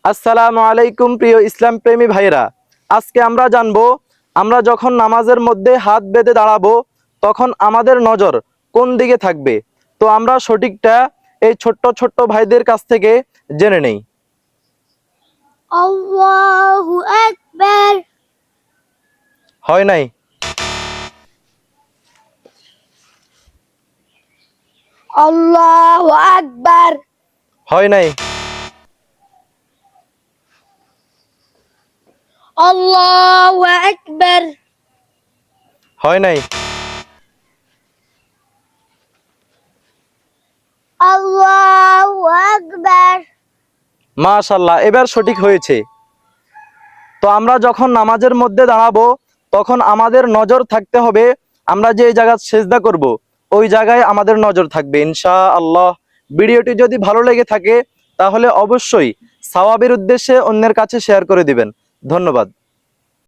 আসসালামু আলাইকুম প্রিয় ইসলাম প্রেমী ভাইরা, আজকে আমরা জানবো আমরা যখন নামাজের মধ্যে হাত বেঁধে দাঁড়াবো তখন আমাদের নজর কোন দিকে থাকবে। তো আমরা সঠিকটা এই ছোট্ট ছোট্ট ভাইদের কাছ থেকে জেনে নেই। আল্লাহু আকবার। হয় নাই। আল্লাহু আকবার। হয় নাই। আল্লাহু আকবার। হয় নাই। আল্লাহু আকবার। মাশাআল্লাহ, এবার সঠিক হয়েছে। তো আমরা যখন নামাজের মধ্যে দাঁড়াবো তখন আমাদের নজর থাকতে হবে, আমরা যে জায়গায় সেজদা করব ওই জায়গায় আমাদের নজর থাকবে ইনশাআল্লাহ। ভিডিওটি যদি ভালো লেগে থাকে তাহলে অবশ্যই সওয়াবের উদ্দেশ্যে অন্যের কাছে শেয়ার করে দিবেন। ধন্যবাদ।